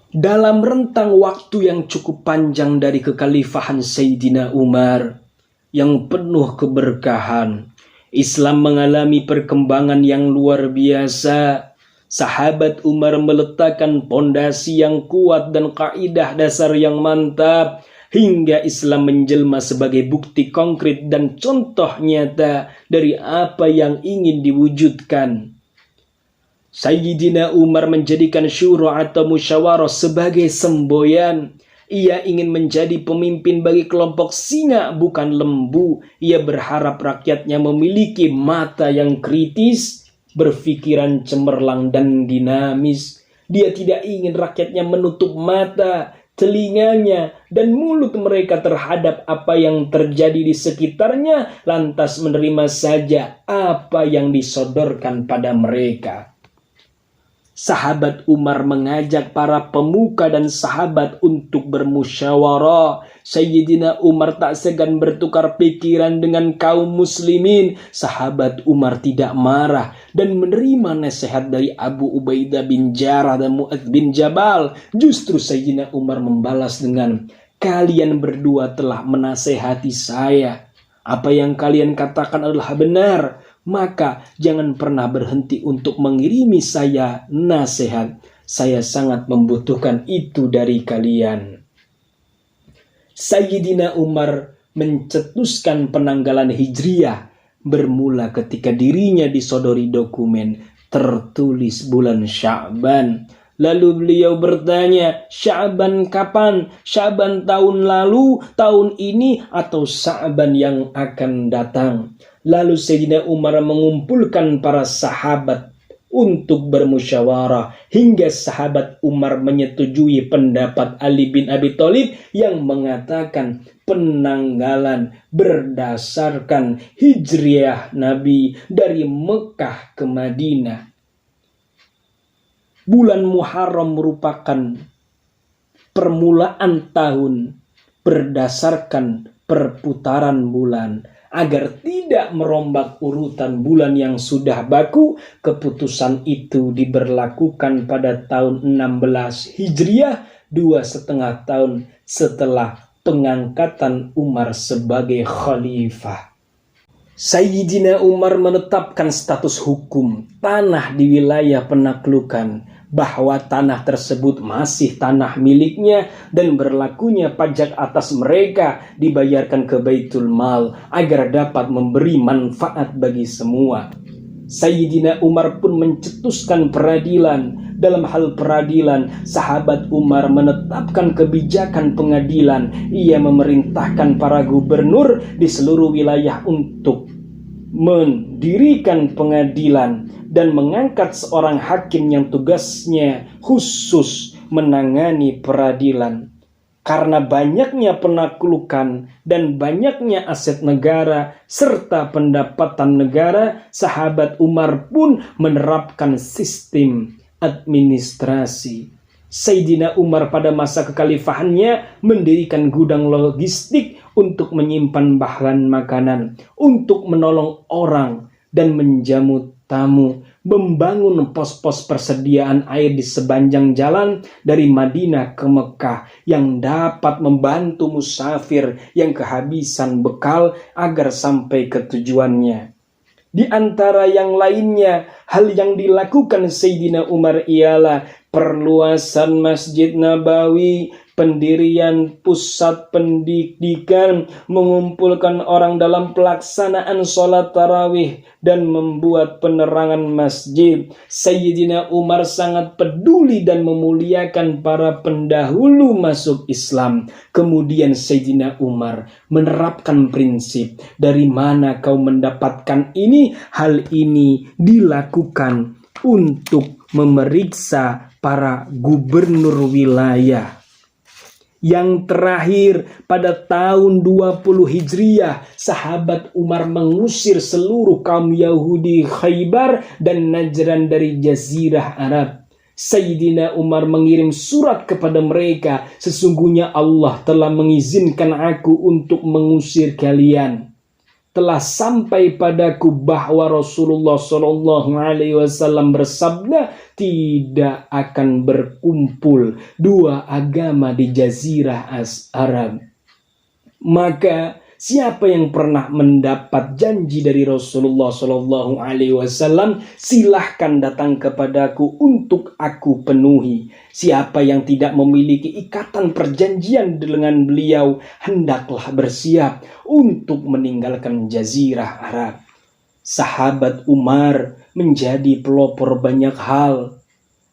Dalam rentang waktu yang cukup panjang dari kekhalifahan Sayyidina Umar yang penuh keberkahan, Islam mengalami perkembangan yang luar biasa. Sahabat Umar meletakkan pondasi yang kuat dan kaidah dasar yang mantap hingga Islam menjelma sebagai bukti konkret dan contoh nyata dari apa yang ingin diwujudkan. Sayyidina Umar menjadikan syura atau musyawarah sebagai semboyan. Ia ingin menjadi pemimpin bagi kelompok singa, bukan lembu. Ia berharap rakyatnya memiliki mata yang kritis, berpikiran cemerlang dan dinamis. Dia tidak ingin rakyatnya menutup mata, telinganya, dan mulut mereka terhadap apa yang terjadi di sekitarnya, lantas menerima saja apa yang disodorkan pada mereka. Sahabat Umar mengajak para pemuka dan sahabat untuk bermusyawarah. Sayyidina Umar tak segan bertukar pikiran dengan kaum muslimin. Sahabat Umar tidak marah dan menerima nasihat dari Abu Ubaidah bin Jarrah dan Mu'adz bin Jabal. Justru Sayyidina Umar membalas dengan, "Kalian berdua telah menasehati saya. Apa yang kalian katakan adalah benar. Maka jangan pernah berhenti untuk mengirimi saya nasihat. Saya sangat membutuhkan itu dari kalian." Sayyidina Umar mencetuskan penanggalan Hijriyah bermula ketika dirinya disodori dokumen tertulis bulan Sya'ban. Lalu beliau bertanya, Sya'ban kapan? Sya'ban tahun lalu, tahun ini, atau Sya'ban yang akan datang? Lalu Sayyidina Umar mengumpulkan para sahabat untuk bermusyawarah hingga sahabat Umar menyetujui pendapat Ali bin Abi Thalib yang mengatakan penanggalan berdasarkan hijriah Nabi dari Mekah ke Madinah. Bulan Muharram merupakan permulaan tahun berdasarkan perputaran bulan. Agar tidak merombak urutan bulan yang sudah baku, keputusan itu diberlakukan pada tahun 16 Hijriah, 2,5 tahun setelah pengangkatan Umar sebagai khalifah. Sayyidina Umar menetapkan status hukum tanah di wilayah penaklukan, bahwa tanah tersebut masih tanah miliknya dan berlakunya pajak atas mereka dibayarkan ke Baitul Mal agar dapat memberi manfaat bagi semua. Sayyidina Umar pun mencetuskan peradilan. Dalam hal peradilan, sahabat Umar menetapkan kebijakan pengadilan. Ia memerintahkan para gubernur di seluruh wilayah untuk mendirikan pengadilan dan mengangkat seorang hakim yang tugasnya khusus menangani peradilan. Karena banyaknya penaklukan dan banyaknya aset negara serta pendapatan negara, sahabat Umar pun menerapkan sistem administrasi. Sayyidina Umar pada masa kekhalifahannya mendirikan gudang logistik untuk menyimpan bahan makanan, untuk menolong orang dan menjamu tamu, membangun pos-pos persediaan air di sepanjang jalan dari Madinah ke Mekah yang dapat membantu musafir yang kehabisan bekal agar sampai ke tujuannya. Di antara yang lainnya, hal yang dilakukan Sayyidina Umar ialah perluasan Masjid Nabawi, pendirian pusat pendidikan, mengumpulkan orang dalam pelaksanaan sholat tarawih, dan membuat penerangan masjid. Sayyidina Umar sangat peduli dan memuliakan para pendahulu masuk Islam. Kemudian Sayyidina Umar menerapkan prinsip, dari mana kau mendapatkan ini? Hal ini dilakukan untuk memeriksa para gubernur wilayah. Yang terakhir, pada tahun 20 Hijriah, sahabat Umar mengusir seluruh kaum Yahudi Khaybar dan Najran dari Jazirah Arab. Sayyidina Umar mengirim surat kepada mereka, sesungguhnya Allah telah mengizinkan aku untuk mengusir kalian. telah sampai padaku bahwa Rasulullah Shallallahu Alaihi Wasallam bersabda, tidak akan berkumpul dua agama di Jazirah Arab. Maka siapa yang pernah mendapat janji dari Rasulullah Shallallahu Alaihi Wasallam, silahkan datang kepadaku untuk aku penuhi. Siapa yang tidak memiliki ikatan perjanjian dengan beliau, hendaklah bersiap untuk meninggalkan Jazirah Arab. Sahabat Umar menjadi pelopor banyak hal.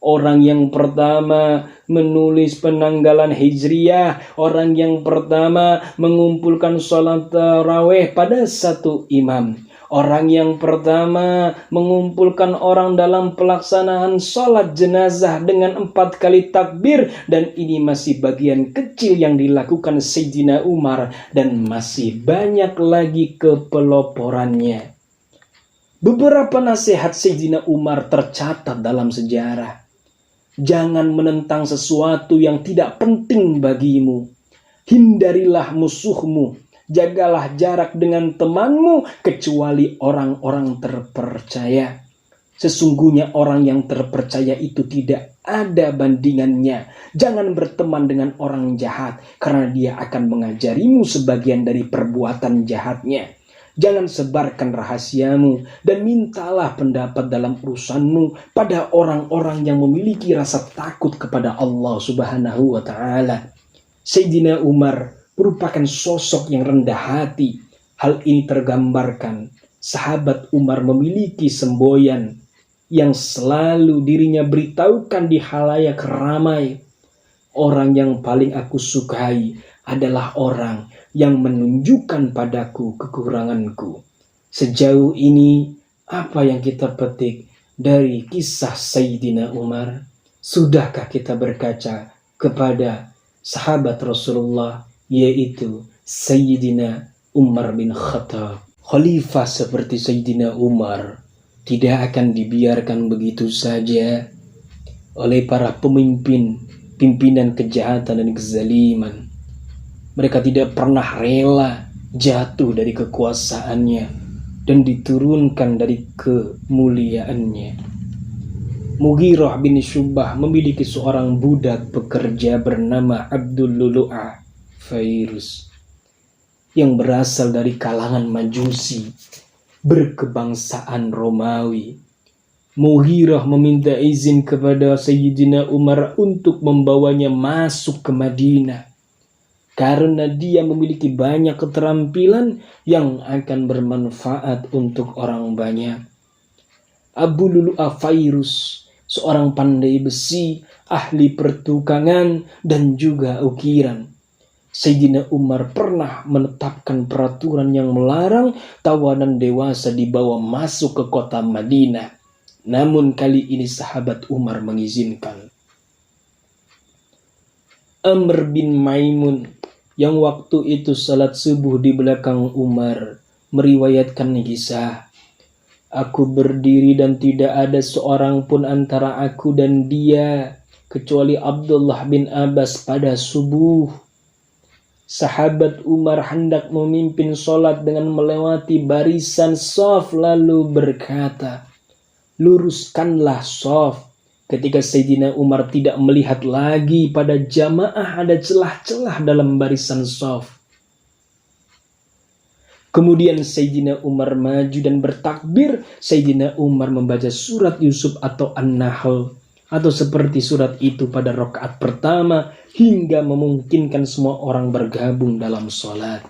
Orang yang pertama menulis penanggalan Hijriyah. Orang yang pertama mengumpulkan sholat tarawih pada satu imam. Orang yang pertama mengumpulkan orang dalam pelaksanaan sholat jenazah dengan 4 kali takbir. Dan ini masih bagian kecil yang dilakukan Sayyidina Umar. Dan masih banyak lagi kepeloporannya. Beberapa nasihat Sayyidina Umar tercatat dalam sejarah. Jangan menentang sesuatu yang tidak penting bagimu. Hindarilah musuhmu. Jagalah jarak dengan temanmu kecuali orang-orang terpercaya. Sesungguhnya orang yang terpercaya itu tidak ada bandingannya. Jangan berteman dengan orang jahat karena dia akan mengajarimu sebagian dari perbuatan jahatnya. Jangan sebarkan rahasiamu dan mintalah pendapat dalam urusanmu pada orang-orang yang memiliki rasa takut kepada Allah Subhanahu wa Ta'ala. Sayyidina Umar merupakan sosok yang rendah hati. Hal ini tergambarkan sahabat Umar memiliki semboyan yang selalu dirinya beritahukan di halayak ramai. Orang yang paling aku sukai adalah orang yang menunjukkan padaku kekuranganku. Sejauh ini, apa yang kita petik dari kisah Sayyidina Umar? Sudahkah kita berkaca kepada sahabat Rasulullah, yaitu Sayyidina Umar bin Khattab? Khalifah seperti Sayyidina Umar tidak akan dibiarkan begitu saja oleh para pimpinan kejahatan dan kezaliman. Mereka tidak pernah rela jatuh dari kekuasaannya dan diturunkan dari kemuliaannya. Mughirah bin Syu'bah memiliki seorang budak pekerja bernama Abdul Lulu'ah Fairuz yang berasal dari kalangan Majusi berkebangsaan Romawi. Mughirah meminta izin kepada Sayyidina Umar untuk membawanya masuk ke Madinah. Karena dia memiliki banyak keterampilan yang akan bermanfaat untuk orang banyak. Abu Lulu'ah Fairuz, seorang pandai besi, ahli pertukangan, dan juga ukiran. Sayyidina Umar pernah menetapkan peraturan yang melarang tawanan dewasa dibawa masuk ke kota Madinah. Namun kali ini sahabat Umar mengizinkan. Amr bin Maimun yang waktu itu salat subuh di belakang Umar meriwayatkan kisah. Aku berdiri dan tidak ada seorang pun antara aku dan dia kecuali Abdullah bin Abbas pada subuh. Sahabat Umar hendak memimpin sholat dengan melewati barisan shaf lalu berkata, luruskanlah shaf. Ketika Sayyidina Umar tidak melihat lagi pada jamaah ada celah-celah dalam barisan shaf. Kemudian Sayyidina Umar maju dan bertakbir. Sayyidina Umar membaca surat Yusuf atau An-Nahl atau seperti surat itu pada rakaat pertama hingga memungkinkan semua orang bergabung dalam sholat.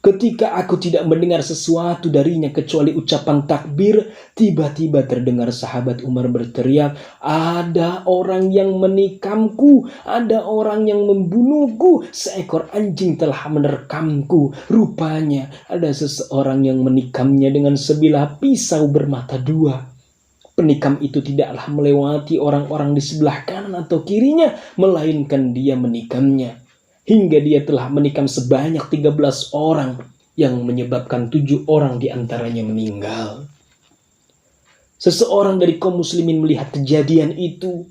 Ketika aku tidak mendengar sesuatu darinya kecuali ucapan takbir, tiba-tiba terdengar sahabat Umar berteriak, ada orang yang menikamku, ada orang yang membunuhku, seekor anjing telah menerkamku. Rupanya ada seseorang yang menikamnya dengan sebilah pisau bermata dua. Penikam itu tidaklah melewati orang-orang di sebelah kanan atau kirinya, melainkan dia menikamnya. Hingga dia telah menikam sebanyak 13 orang yang menyebabkan 7 orang diantaranya meninggal. Seseorang dari kaum muslimin melihat kejadian itu.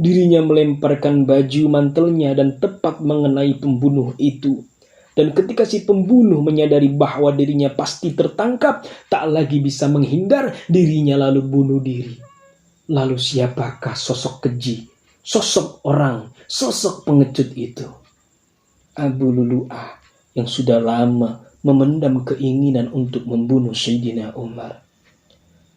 Dirinya melemparkan baju mantelnya dan tepat mengenai pembunuh itu. Dan ketika si pembunuh menyadari bahwa dirinya pasti tertangkap, tak lagi bisa menghindar, dirinya lalu bunuh diri. Lalu siapakah sosok keji, sosok orang, sosok pengecut itu? Abu Lulu'ah yang sudah lama memendam keinginan untuk membunuh Sayyidina Umar.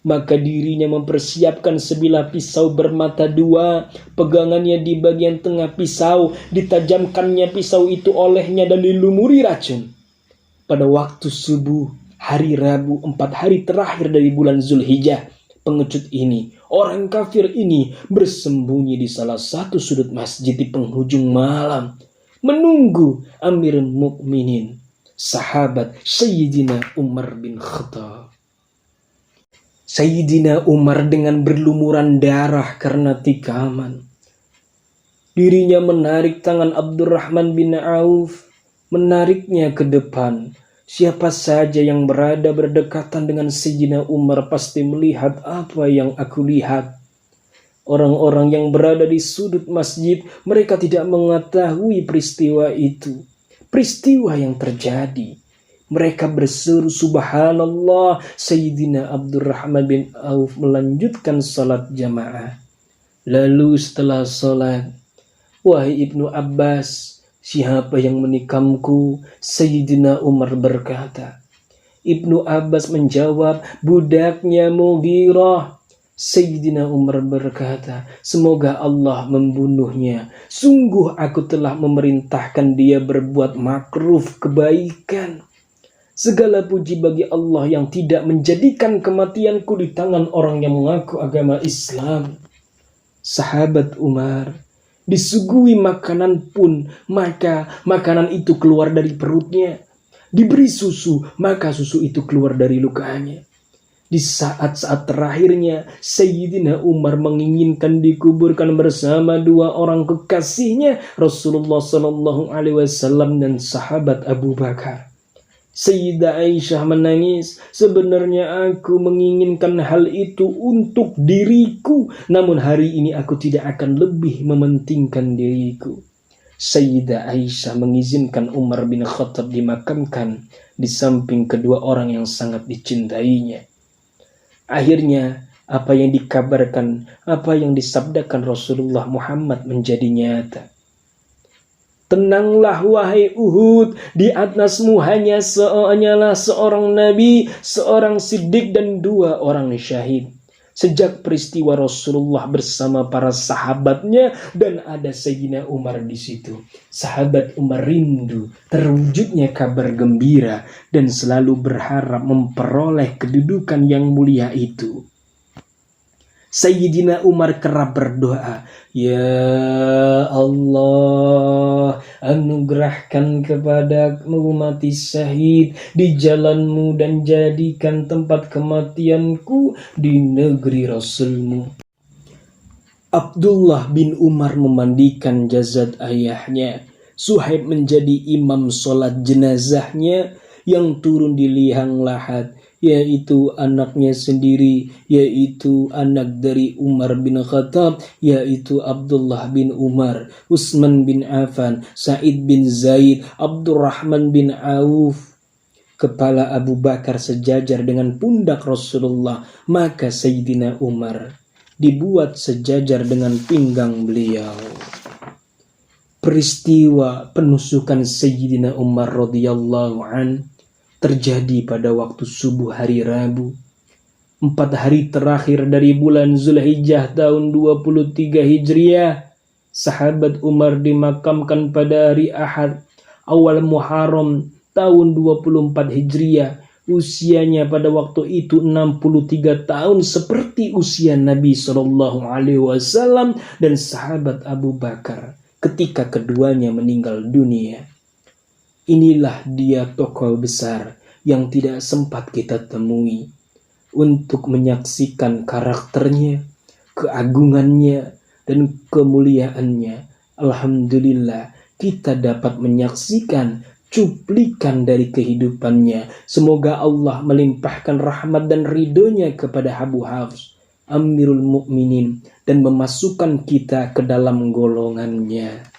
Maka dirinya mempersiapkan sebilah pisau bermata dua, pegangannya di bagian tengah pisau, ditajamkannya pisau itu olehnya dan dilumuri racun. Pada waktu subuh, hari Rabu 4 hari terakhir dari bulan Zulhijjah, pengecut ini, orang kafir ini bersembunyi di salah satu sudut masjid di penghujung malam, menunggu Amirul Mukminin, sahabat Sayyidina Umar bin Khattab. Sayyidina Umar dengan berlumuran darah karena tikaman, dirinya menarik tangan Abdurrahman bin Auf, menariknya ke depan. Siapa saja yang berada berdekatan dengan Sayyidina Umar pasti melihat apa yang aku lihat. Orang-orang yang berada di sudut masjid, mereka tidak mengetahui peristiwa itu, peristiwa yang terjadi. Mereka berseru subhanallah. Sayyidina Abdurrahman bin Auf melanjutkan salat jamaah. Lalu setelah salat, wahai Ibnu Abbas, siapa yang menikamku? Sayyidina Umar berkata. Ibnu Abbas menjawab, budaknya Mughirah. Sayyidina Umar berkata, semoga Allah membunuhnya. Sungguh aku telah memerintahkan dia berbuat makruf kebaikan. Segala puji bagi Allah yang tidak menjadikan kematianku di tangan orang yang mengaku agama Islam. Sahabat Umar disuguhi makanan pun, maka makanan itu keluar dari perutnya. Diberi susu, maka susu itu keluar dari lukanya. Di saat-saat terakhirnya, Sayyidina Umar menginginkan dikuburkan bersama dua orang kekasihnya, Rasulullah SAW dan sahabat Abu Bakar. Sayyidah Aisyah menangis, sebenarnya aku menginginkan hal itu untuk diriku, namun hari ini aku tidak akan lebih mementingkan diriku. Sayyidah Aisyah mengizinkan Umar bin Khattab dimakamkan di samping kedua orang yang sangat dicintainya. Akhirnya, apa yang dikabarkan, apa yang disabdakan Rasulullah Muhammad menjadi nyata. Tenanglah wahai Uhud, di atasmu hanyalah seorang nabi, seorang siddiq dan dua orang syahid. Sejak peristiwa Rasulullah bersama para sahabatnya dan ada Sayyidina Umar di situ. Sahabat Umar rindu terwujudnya kabar gembira dan selalu berharap memperoleh kedudukan yang mulia itu. Sayyidina Umar kerap berdoa, ya Allah, anugerahkan kepadaku mati syahid di jalanmu dan jadikan tempat kematianku di negeri Rasulmu. Abdullah bin Umar memandikan jasad ayahnya. Suhaib menjadi imam sholat jenazahnya yang turun di liang lahat, yaitu anaknya sendiri, yaitu anak dari Umar bin Khattab, yaitu Abdullah bin Umar, Utsman bin Affan, Sa'id bin Zaid, Abdurrahman bin Auf. Kepala Abu Bakar sejajar dengan pundak Rasulullah, maka Sayyidina Umar dibuat sejajar dengan pinggang beliau. Peristiwa penusukan Sayyidina Umar radhiyallahu an terjadi pada waktu subuh hari Rabu, 4 hari terakhir dari bulan Zulhijjah tahun 23 Hijriah. Sahabat Umar dimakamkan pada hari Ahad awal Muharram tahun 24 Hijriah. Usianya pada waktu itu 63 tahun seperti usia Nabi SAW dan sahabat Abu Bakar ketika keduanya meninggal dunia. Inilah dia tokoh besar yang tidak sempat kita temui untuk menyaksikan karakternya, keagungannya, dan kemuliaannya. Alhamdulillah kita dapat menyaksikan cuplikan dari kehidupannya. Semoga Allah melimpahkan rahmat dan ridhonya kepada Abu Hafs, Amirul Mukminin, dan memasukkan kita ke dalam golongannya.